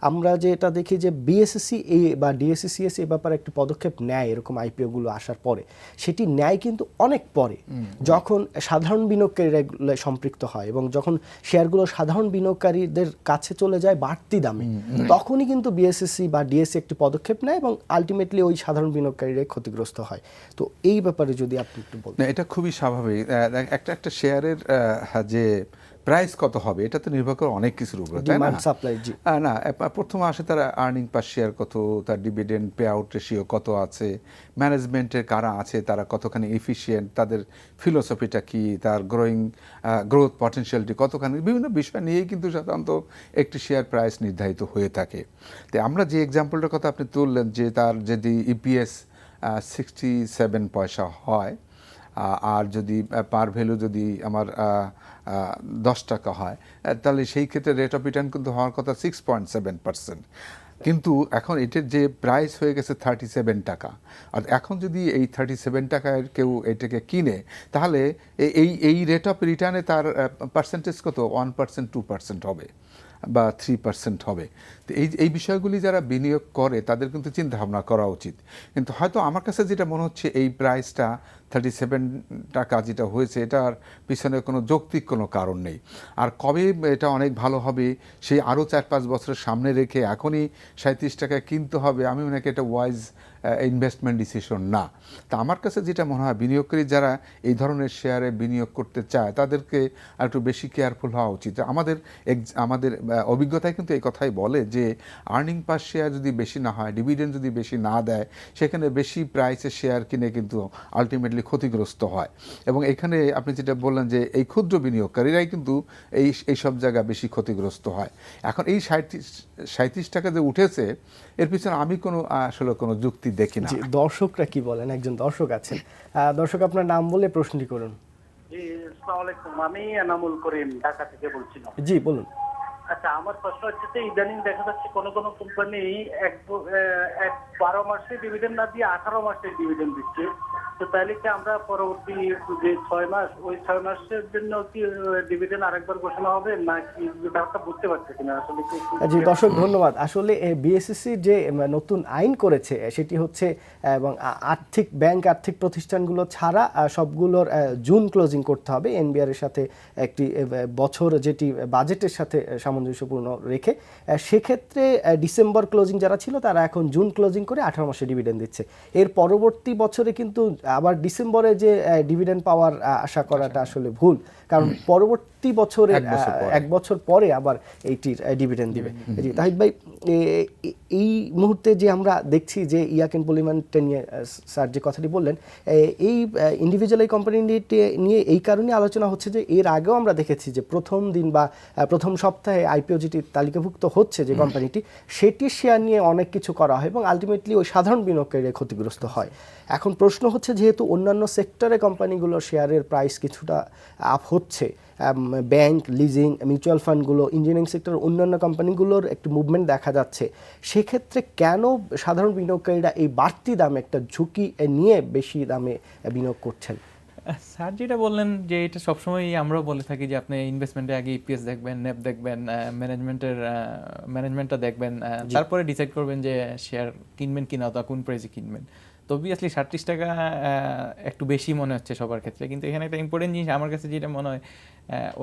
আমরা যেটা দেখি যে বিএসসি বা ডিএসসিসিএস এই ব্যাপারে একটি পদক্ষেপ নেয় এরকম আইপিওগুলো আসার পরে। সেটি নেয় কিন্তু অনেক পরে, যখন সাধারণ বিনিয়োগকারীরা সম্পৃক্ত হয় এবং যখন শেয়ারগুলো সাধারণ বিনিয়োগকারীদের কাছে চলে যায় বাড়তি দামে, তখনই কিন্তু বিএসসি বা ডিএসসি একটি পদক্ষেপ নেয় এবং আলটিমেটলি ওই সাধারণ বিনিয়োগকারীরা ক্ষতিগ্রস্ত হয়। তো এই ব্যাপারে যদি আপনি একটু বলেন। এটা খুবই স্বাভাবিক। একটা শেয়ারের যে প্রাইস কত হবে এটা তো নির্ভর করে অনেক কিছুর উপরে, তাই না? সাপ্লাই, জি না, প্রথমে আসে তার আর্নিং পার শেয়ার কত, তার ডিভিডেন্ড পে আউট রেশিও কত আছে, ম্যানেজমেন্টের কারা আছে, তারা কতখানি এফিশিয়েন্ট, তাদের ফিলোসফিটা কি, তার গ্রোথ পটেনশিয়ালটি কতখানি, বিভিন্ন বিষয় নিয়েই কিন্তু সাধারণত একটি শেয়ার প্রাইস নির্ধারিত হয়ে থাকে। তো আমরা যে এক্সাম্পলটার কথা আপনি তুললেন যে তার যদি ইপিএস 67 পয়সা হয়, আর যদি পার ভ্যালু যদি আমার 10 টাকা হয়, তাহলে সেই ক্ষেত্রে রেট অফ রিটার্ন কিন্তু হওয়ার কথা 6.7%। কিন্তু এখন এটার যে প্রাইস হয়ে গেছে 37 টাকা, আর এখন যদি এই 37 টাকায় কেউ এটাকে কিনে, তাহলে এই রেট অফ রিটার্নে তার পার্সেন্টেজ কত, 1%, 2% হবে বা 3% হবে। তো এই বিষয়গুলি যারা বিনিয়োগ করে তাদের কিন্তু চিন্তা ভাবনা করা উচিত। কিন্তু হয়তো আমার কাছে যেটা মনে হচ্ছে এই প্রাইসটা 37 টাকা যেটা হয়েছে, এটার পিছনে কোনো যৌক্তিক কোনো কারণ নেই। আর কবে এটা অনেক ভালো হবে সেই আরও 4-5 বছরের সামনে রেখে এখনই 37 টাকায় কিনতে হবে, আমি মনে করি এটা ওয়াইজ ইনভেস্টমেন্ট ডিসিশন না। তা আমার কাছে যেটা মনে হয়, বিনিয়োগকারী যারা এই ধরনের শেয়ারে বিনিয়োগ করতে চায় তাদেরকে আর একটু বেশি কেয়ারফুল হওয়া উচিত। আমাদের অভিজ্ঞতায় কিন্তু এই কথাই বলে যে আর্নিং পার শেয়ার যদি বেশি না হয়, ডিভিডেন্ড যদি বেশি না দেয়, সেখানে বেশি প্রাইসে শেয়ার কিনে কিন্তু আলটিমেটলি ক্ষতিগ্রস্ত হয়। এবং এখানে আপনি যেটা বললেন যে এই ক্ষুদ্র বিনিয়োগকারীরাই কিন্তু এই সব জায়গা বেশি ক্ষতিগ্রস্ত হয়। এখন এই 37 টাকা যে উঠেছে, এর পিছনে আমি আসলে কোনো যুক্তি দেখি না। দর্শকরা কি বলেন? একজন দর্শক আছেন। দর্শক, আপনার নাম বলে প্রশ্নটি করুন। জি, আসসালামু আলাইকুম। আমি এনামুল করিম, ঢাকা থেকে বলছিলাম। জি, বলুন। আচ্ছা, আমার প্রশ্ন হচ্ছে যে ইদানিং দেখা যাচ্ছে কোন কোম্পানি 12 মাসে ডিভিডেন্ড না দিয়ে 18 মাসে ডিভিডেন্ড দিচ্ছে। তো তাহলে কি আমরা পরবর্তী যে 6 মাস, ওই 6 মাসের জন্য কি ডিভিডেন্ড আরেকবার ঘোষণা হবে নাকি? ব্যাপারটা বুঝতে পারতেছি না আসলে। জি দর্শক, ধন্যবাদ। আসলে বিএসসি যে নতুন আইন করেছে সেটি হচ্ছে, এবং আর্থিক প্রতিষ্ঠানগুলো ছাড়া সবগুলোর জুন ক্লোজিং করতে হবে এনবিআর এর সাথে একটি বছর, যেটি বাজেটের সাথে সামঞ্জস্যপূর্ণ রেখে। সেক্ষেত্রে ডিসেম্বর ক্লোজিং যারা ছিল তারা এখন জুন ক্লোজিং করে 18 মাসে ডিভিডেন্ড দিচ্ছে। এর পরবর্তী বছরে কিন্তু আবার ডিসেম্বরে যে ডিভিডেন্ড পাওয়ার আশা করাটা আসলে ভুল, কারণ পরবর্তী বছরে 1 বছর পরে আবার এইটির ডিভিডেন্ড দিবে। জি তাহিদ ভাই, এই মুহূর্তে যে আমরা দেখছি যে ইয়াকিন পলিমারটা নিয়ে স্যার যে কথাটি বললেন, এই ইন্ডিভিজুয়াল এই কোম্পানি নিয়ে এই কারণে আলোচনা হচ্ছে যে এর আগেও আমরা দেখেছি যে প্রথম দিন বা প্রথম সপ্তাহে আইপিও যেটি তালিকাভুক্ত হচ্ছে যে কোম্পানিটি, সেটির শেয়ার নিয়ে অনেক কিছু করা হয় এবং আলটিমেটলি ওই সাধারণ বিনিয়োগকারীরা ক্ষতিগ্রস্ত হয়। এখন প্রশ্ন হচ্ছে, যেহেতু অন্যান্য সেক্টরে কোম্পানিগুলোর শেয়ারের প্রাইস কিছুটা আপ হচ্ছে, ব্যাংক, লিজিং, মিউচুয়াল ফান্ডগুলো, ইঞ্জিনিয়ারিং সেক্টরের অন্যান্য কোম্পানিগুলোর একটু মুভমেন্ট দেখা যাচ্ছে, সেক্ষেত্রে কেন সাধারণ বিনিয়োগকারীরা এই বাড়তি দামে একটা ঝুঁকি নিয়ে বেশি দামে বিনিয়োগ করছেন? স্যার যেটা বললেন যে এটা সবসময় আমরাও বলে থাকি যে আপনি ইনভেস্টমেন্টে আগে ইপিএস দেখবেন, নেপ দেখবেন, ম্যানেজমেন্টটা দেখবেন, তারপরে ডিসাইড করবেন যে শেয়ার কিনবেন কিনা অথবা কোন প্রাইসে কিনবেন। তো অবভিয়াসলি 37 টাকা একটু বেশি মনে হচ্ছে সবার ক্ষেত্রে, কিন্তু এখানে একটা ইম্পর্টেন্ট জিনিস আমার কাছে যেটা মনে হয়,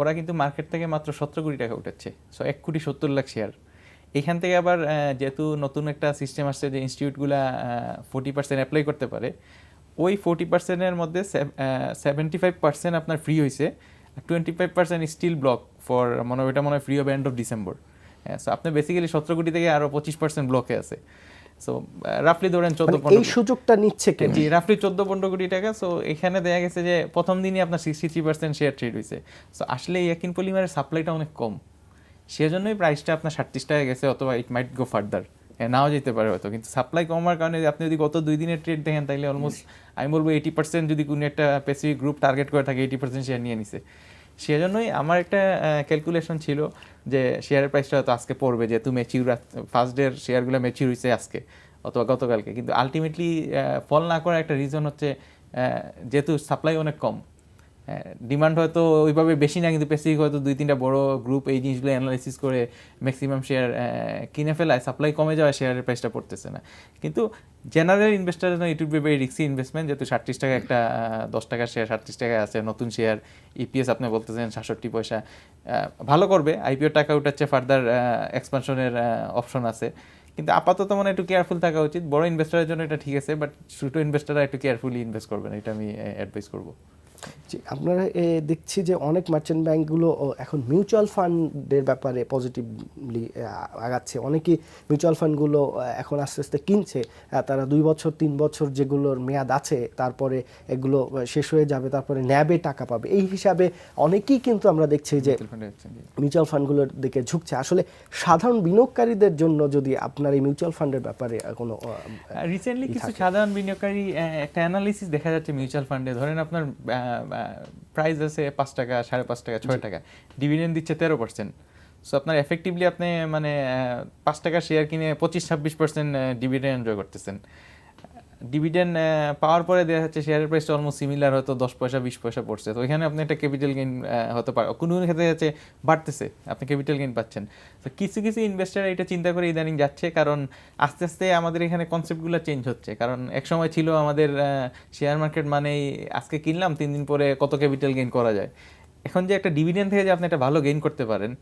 ওরা কিন্তু মার্কেট থেকে মাত্র 17 কোটি টাকা উঠাচ্ছে, 1,70,00,000 শেয়ার। এখান থেকে আবার যেহেতু নতুন একটা সিস্টেম আসছে যে ইনস্টিটিউটগুলা 40% অ্যাপ্লাই করতে পারে, ওই 40%-এর মধ্যে 75% আপনার ফ্রি হয়েছে, 25% স্টিল ব্লক ফর মনে হয় ফ্রি হবে এন্ড অফ ডিসেম্বর। সো আপনি বেসিক্যালি 17 কোটি থেকে আরও 25% ব্লকে আছে। সো রাফলি ধরেন 14 মানে এই সুযোগটা নিচ্ছে কে? জি রাফলি 14-15 কোটি টাকা। সো এখানে দেখা গেছে যে প্রথম দিনই আপনার 63% শেয়ার ট্রেড হয়েছে। সো আসলে এই ইয়াকিন পলিমারের সাপ্লাইটা অনেক কম, সেজন্যই প্রাইসটা আপনার 37 টাকা গেছে, অথবা ইট মাইট গো ফার্দার, নাও যেতে পারে হয়তো। কিন্তু সাপ্লাই কমার কারণে আপনি যদি গত 2 দিনের ট্রেড দেখেন, তাহলে অলমোস্ট আমি বলবো 80% যদি কোনো একটা স্পেসিফিক গ্রুপ টার্গেট করে থাকে 80% শেয়ার নিয়ে নিছে। সেজন্যই আমার একটা ক্যালকুলেশন ছিল যে শেয়ারের প্রাইসটা হয়তো আজকে পড়বে, যেহেতু ম্যাচিউর ফার্স্ট ডের শেয়ারগুলো ম্যাচিউর হয়েছে আজকে অথবা গতকালকে। কিন্তু আলটিমেটলি ফল না করার একটা রিজন হচ্ছে যেহেতু সাপ্লাই অনেক কম, ডিমান্ড হয়তো ওইভাবে বেশি না, কিন্তু স্পেসিফিক হয়তো 2-3টা বড় গ্রুপ এই জিনিসগুলো অ্যানালাইসিস করে ম্যাক্সিমাম শেয়ার কিনে ফেলায়, সাপ্লাই কমে যাওয়ায় শেয়ারের প্রাইসটা পড়তেছে না। কিন্তু জেনারেল ইনভেস্টারের জন্য it would be very risky investment, যেহেতু 37 টাকা একটা 10 টাকার শেয়ার 37 টাকায় আছে, নতুন শেয়ার, ইপিএস আপনি বলতেছেন 67 পয়সা, ভালো করবে, আইপিও টাকা উঠাচ্ছে, ফার্দার এক্সপানশনের অপশন আছে। কিন্তু আপাতত মানে একটু কেয়ারফুল থাকা উচিত। বড় ইনভেস্টারের জন্য এটা ঠিক আছে, বাট ছোট ইনভেস্টাররা একটু কেয়ারফুলি ইনভেস্ট করবেন, এটা আমি অ্যাডভাইস করবো। জি, আপনারা দেখছি যে অনেক মার্চেন্ট ব্যাংকগুলো এখন মিউচুয়াল ফান্ডের ব্যাপারে পজিটিভলি আগাচ্ছে। অনেকেই মিউচুয়াল ফান্ডগুলো এখন আস্তে আস্তে কিনছে। তারা 2 বছর 3 বছর যেগুলোর মেয়াদ আছে, তারপরে এগুলো শেষ হয়ে যাবে, তারপরে ন্যাবে টাকা পাবে, এই হিসাবে অনেকেই কিন্তু আমরা দেখছি যে মিউচুয়াল ফান্ডগুলোর দিকে ঝুঁকছে। আসলে সাধারণ বিনিয়োগকারীদের জন্য যদি আপনার এই মিউচুয়াল ফান্ডের ব্যাপারে কোনো রিসেন্টলি কিছু সাধারণ বিনিয়োগকারী একটা অ্যানালিসিস দেখা যাচ্ছে মিউচুয়াল ফান্ডে, ধরেন আপনার প্রাইস আছে 5 টাকা, 5.5 টাকা, 6 টাকা, ডিভিডেন্ড দিচ্ছে 13%। সো আপনার এফেক্টিভলি আপনি মানে 5 টাকার শেয়ার কিনে 25-26% ডিভিডেন্ড এনজয় করতেছেন। ডিভিডেন্ড পাওয়ার পরে দেখা যাচ্ছে শেয়ারের প্রাইসটা অলমোস্ট সিমিলার, হয়তো 10 পয়সা 20 পয়সা পড়ছে। তো এখানে আপনি একটা ক্যাপিটাল গেইন হতে পারে, কোনো ক্ষেত্রে যাচ্ছে বাড়তেছে, আপনি ক্যাপিটাল গেইন পাচ্ছেন। তো কিছু কিছু ইনভেস্টার এটা চিন্তা করে ইদানিং যাচ্ছে, কারণ আস্তে আস্তে আমাদের এখানে কনসেপ্টগুলো চেঞ্জ হচ্ছে। কারণ এক সময় ছিল আমাদের শেয়ার মার্কেট মানেই আজকে কিনলাম 3 দিন পরে কত ক্যাপিটাল গেইন করা যায়। এখন যে একটা ডিভিডেন্ড থেকে যে আপনি একটা ভালো গেইন করতে পারেন,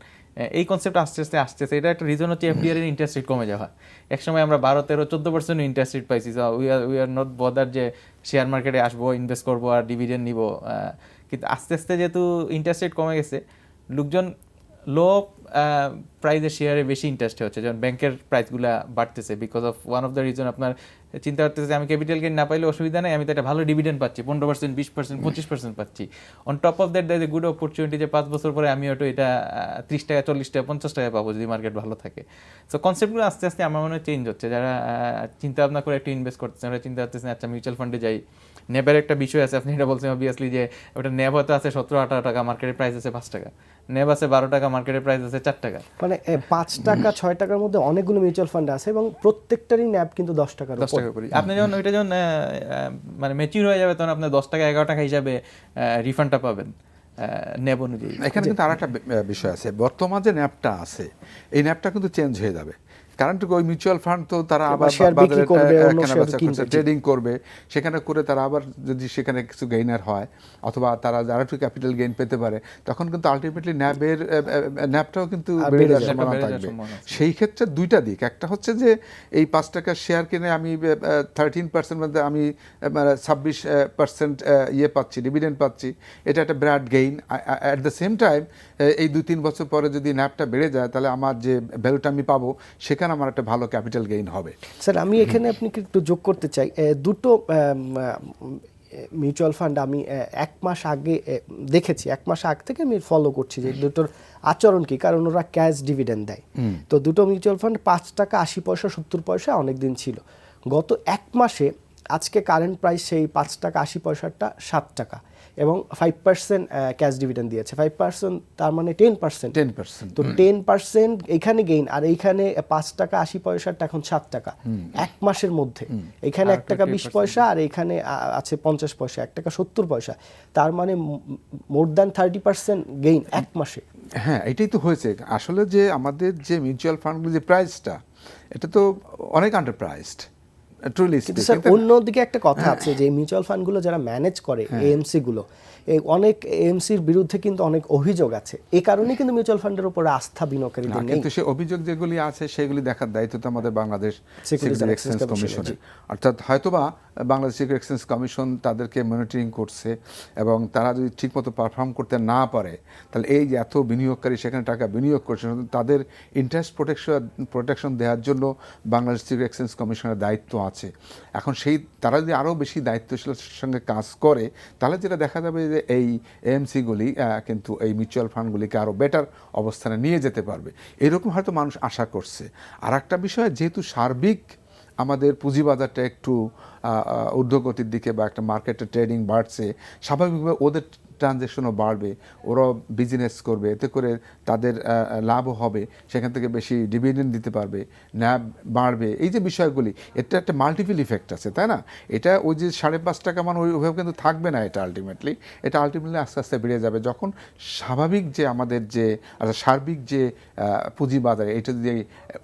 এই কনসেপ্ট আস্তে আস্তে আসতেছে। এটা একটা রিজন হচ্ছে এফডিআর এর ইন্টারেস্ট রেট কমে যাওয়া। এক সময় আমরা 12-13-14% ইন্টারেস্ট রেট পাইছি। উই আর নট বদার যে শেয়ার মার্কেটে আসবো, ইনভেস্ট করবো আর ডিভিডেন্ড নিব। কিন্তু আস্তে আস্তে যেহেতু ইন্টারেস্ট রেট কমে গেছে, লোকজন লো প্রাইসের শেয়ারে বেশি ইন্টারেস্ট হচ্ছে, যেমন ব্যাংকের প্রাইসগুলো বাড়তেছে because of one of the reason. আপনার চিন্তা করতেছে যে আমি ক্যাপিটাল গেইন না পাইলে অসুবিধা নেই, আমি তো একটা ভালো ডিভিডেন্ড পাচ্ছি, 15%, 20%, 25% পাচ্ছি। On top of that there is a good opportunity যে 5 বছর পরে আমি হয়তো এটা 30 টাকা, 40 টাকা, 50 টাকা পাবো যদি মার্কেট ভালো থাকে। সো কনসেপ্টগুলো আস্তে আস্তে আমার মনে হয় চেঞ্জ হচ্ছে। যারা চিন্তা ভাবনা করে একটু ইনভেস্ট করতেছেন, ওরা চিন্তা করতেছেন আচ্ছা মিউচুয়াল ফান্ডে যাই। নেবের একটা বিষয় আছে, আপনি এটা বলছেন অবভিয়াসলি, যে ওটা নেব হয়তো আছে 17-18 টাকা, মার্কেটের প্রাইস আছে 5 টাকা, নেব আছে 12 টাকা, মার্কেটের প্রাইস আছে 4 টাকা। মানে 5 টাকা 6 টাকার মধ্যে অনেকগুলো মিউচুয়াল ফান্ড আছে এবং প্রত্যেকটারই ন্যাব কিন্তু 10 টাকার 10 টাকা করে। আপনি যখন ওইটা যখন মানে ম্যাচিউর হয়ে যাবে, তখন আপনি 10 টাকা 11 টাকা হিসাবে রিফান্ডটা পাবেন নেব অনুযায়ী। এখানে কিন্তু আরেকটা বিষয় আছে, বর্তমান যে ন্যাপটা আছে এই ন্যাপটা কিন্তু চেঞ্জ হয়ে যাবে। কারণ ওই মিউচুয়াল ফান্ড তো তারা আবার ট্রেডিং করবে, সেখানে করে তারা আবার যদি সেখানে কিছু গেইনার হয় অথবা তারা যারা একটু ক্যাপিটাল গেইন পেতে পারে, তখন কিন্তু আলটিমেটলি ন্যাপটাও কিন্তু বেড়ে যাওয়ার সম্ভাবনা থাকবে। সেই ক্ষেত্রে দুইটা দিক, একটা হচ্ছে যে এই 5 টাকার শেয়ার কিনে আমি 13% মধ্যে আমি 26% ইয়ে পাচ্ছি, ডিভিডেন্ড পাচ্ছি, এটা একটা বিরাট gain. At the same time এই 2-3 বছর পরে যদি ন্যাপটা বেড়ে যায়, তাহলে আমার যে ভ্যালুটা আমি পাবো সেখানে আমার একটা ভালো ক্যাপিটাল গেইন হবে। স্যার আমি এখানে আপনাকে একটু যোগ করতে চাই, দুটো মিউচুয়াল ফান্ড আমি 1 মাস আগে দেখেছি, 1 মাস আগ থেকে আমি ফলো করছি যে দুটোর আচরণ কি, কারণ ওরা ক্যাশ ডিভিডেন্ড দেয়। তো দুটো মিউচুয়াল ফান্ড 5 টাকা 80 পয়সা 70 পয়সা অনেক দিন ছিল। গত 1 মাসে আজকে কারেন্ট প্রাইস সেই 5 টাকা 80 পয়সাটা 7 টাকা এবং 5% ক্যাশ ডিভিডেন্ড দিয়েছে। 5% তার মানে 10%। তো 10% এখানে গেইন, আর এইখানে 5 টাকা 80 পয়সাটা এখন 7 টাকা 1 মাসের মধ্যে। এখানে 1 টাকা 20 পয়সা আর এখানে আছে 50 পয়সা, 1 টাকা 70 পয়সা, তার মানে মোর দ্যান 30% গেইন 1 মাসে। হ্যাঁ, এটাই তো হয়েছে আসলে, যে আমাদের যে মিউচুয়াল ফান্ডগুলো যে প্রাইসটা, এটা তো অনেক আন্ডার প্রাইসড। ট্রুলি কিন্তু স্যার অন্যদিকে একটা কথা আছে যে মিউচুয়াল ফান্ডগুলো যারা ম্যানেজ করে এএমসি গুলো, এই অনেক এএমসির বিরুদ্ধে কিন্তু অনেক অভিযোগ আছে, এই কারণেই কিন্তু মিউচুয়াল ফান্ডের উপরে আস্থা বিনিয়োগকারীদের নেই। কিন্তু সে অভিযোগ যেগুলি আছে সেগুলি দেখার দায়িত্ব তো আমাদের Bangladesh Securities security and exchange Exchange কমিশনের। Commission, অর্থাৎ হয়তোবা বাংলাদেশ সিকিউরিটি এক্সচেঞ্জ কমিশন তাদেরকে মনিটরিং করছে, এবং তারা যদি ঠিকমতো পারফর্ম করতে না পারে তাহলে এই যে এত বিনিয়োগকারী সেখানে টাকা বিনিয়োগ করছে, তাদের ইন্টারেস্ট প্রোটেকশন দেওয়ার জন্য বাংলাদেশ সিকিউরিটি এক্সচেঞ্জ কমিশনের দায়িত্ব আছে। এখন তারা যদি আরও বেশি দায়িত্বশীলতার সঙ্গে কাজ করে তাহলে যেটা দেখা যাবে যে এই এএমসিগুলি কিন্তু এই মিউচুয়াল ফান্ডগুলিকে আরও বেটার অবস্থানে নিয়ে যেতে পারবে, এরকম হয়তো মানুষ আশা করছে। আর একটা বিষয়, যেহেতু সার্বিক আমাদের পুঁজিবাজারটা একটু ঊর্ধ্বগতির দিকে বা একটা মার্কেটে ট্রেডিং বাড়ছে, স্বাভাবিকভাবে ওদের ট্রানজ্যাকশনও বাড়বে, ওরাও বিজনেস করবে, এতে করে তাদের লাভও হবে, সেখান থেকে বেশি ডিভিডেন্ড দিতে পারবে, ন্যাব বাড়বে। এই যে বিষয়গুলি, এটা একটা মাল্টিপল ইফেক্ট আছে, তাই না? এটা ওই যে 5.5 টাকা মান ওইভাবে কিন্তু থাকবে না, এটা আলটিমেটলি আস্তে আস্তে বেড়ে যাবে যখন স্বাভাবিক যে আমাদের যে সার্বিক যে পুঁজিবাজারে এটা যদি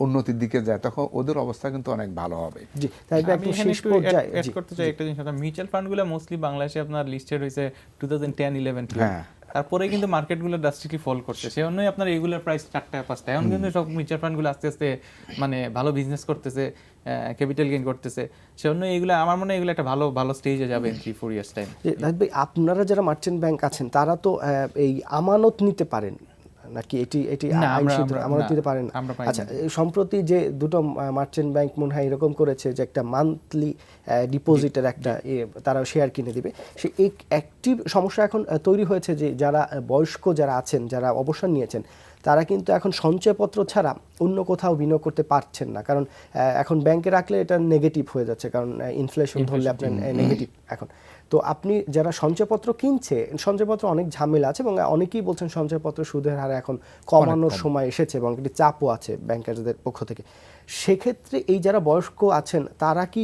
উন্নতির দিকে যায় তখন ওদের অবস্থা কিন্তু অনেক ভালো হবে। জি, তাই আমি এখানে একটু অ্যাড করতে চাই একটা জিনিস। মিউচুয়াল ফান্ডগুলো মোস্টলি বাংলাদেশে আপনার লিস্টেড হয়েছে 2010-11 তারপরে কিন্তু মার্কেটগুলো ড্রাস্টিকলি ফল করছে, সেজন্যই আপনার রেগুলার প্রাইস 4 টাকা 5 টাকা। এখন কিন্তু সব মিউচুয়াল ফান্ডগুলো আস্তে আস্তে মানে ভালো বিজনেস করতেছে, ক্যাপিটাল গেইন করতেছে, সেজন্য এগুলো আমার মনে হয় এগুলো একটা ভালো ভালো স্টেজে যাবে in 3-4 ইয়ার্স টাইম। ভাই, আপনারা যারা মার্চেন্ট ব্যাংক আছেন তারা তো এই আমানত নিতে পারেন নাকি? এটি আমানত নিতে পারেন না? আচ্ছা, সম্প্রতি যে দুটো মার্চেন্ট ব্যাংক মনে হয় এরকম করেছে যে একটা মান্থলি ডিপোজিটের একটা তারা শেয়ার কিনে দিবে, সে একটি সমস্যা এখন তৈরি হয়েছে যে যারা বয়স্ক যারা আছেন, যারা অবসর নিয়েছেন, তারা কিন্তু এখন সঞ্চয়পত্র ছাড়া অন্য কোথাও বিনিয়োগ করতে পারছেন না, কারণ এখন ব্যাংকে রাখলে এটা নেগেটিভ হয়ে যাচ্ছে, কারণ ইনফ্লেশন ধরলে আপনার নেগেটিভ এখন। তো আপনি যারা সঞ্চয়পত্র কিনছে, সঞ্চয়পত্র অনেক ঝামেলা আছে এবং অনেকেই বলছেন সঞ্চয়পত্র সুদের হার এখন কমানোর সময় এসেছে এবং একটি চাপও আছে ব্যাংকারদের পক্ষ থেকে। সেক্ষেত্রে এই যারা বয়স্ক আছেন তারা কি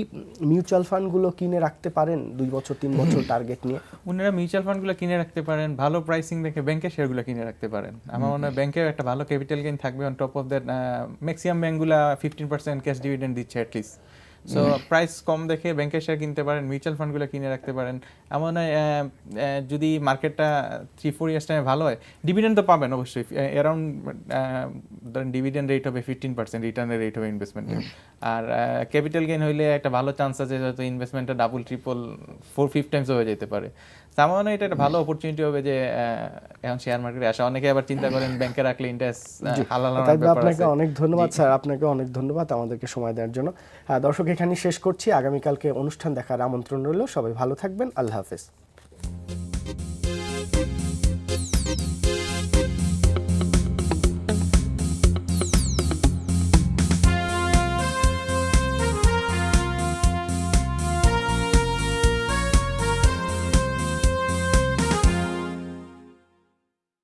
মিউচুয়াল ফান্ডগুলো কিনে রাখতে পারেন 2 বছর 3 বছর টার্গেট নিয়ে? ওনারা মিউচুয়াল ফান্ডগুলো কিনে রাখতে পারেন, ভালো প্রাইসিং দেখে ব্যাংকের শেয়ারগুলো কিনে রাখতে পারেন। আমার মনে হয় ব্যাংকের একটা ভালো ক্যাপিটাল গেইন থাকবে, on top of that maximum ব্যাংকগুলো 15% ক্যাশ ডিভিডেন্ড দিচ্ছে অ্যাটলিস্ট। সো প্রাইস কম দেখে ব্যাংকের শেয়ার কিনতে পারেন, মিউচুয়াল ফান্ডগুলো কিনে রাখতে পারেন। এমন যদি মার্কেটটা 3-4 ইয়ার্স টাইমে ভালো হয়, ডিভিডেন্ড তো পাবেন অবশ্যই, অ্যারাউন্ড ধরেন ডিভিডেন্ড রেট হবে 15%, রিটার্নের রেট হবে ইনভেস্টমেন্টের। আর ক্যাপিটাল গেইন হইলে একটা ভালো চান্স আছে হয়তো ইনভেস্টমেন্টটা ডাবল ট্রিপল 4-5 টাইমস হয়ে যেতে পারে। আমার মনে হয় এটা একটা ভালো অপরচুনিটি হবে যে এখন শেয়ার মার্কেটে আসা। অনেকে আবার চিন্তা করেন ব্যাংকে রাখলে ইন্টারেস্ট হালাল। আপনাকে অনেক ধন্যবাদ স্যার, আপনাকে অনেক ধন্যবাদ আমাদেরকে সময় দেওয়ার জন্য। দর্শক, এখানেই শেষ করছি। আগামীকালকে অনুষ্ঠান দেখার আমন্ত্রণ রইল। সবাই ভালো থাকবেন। আল্লাহ হাফেজ।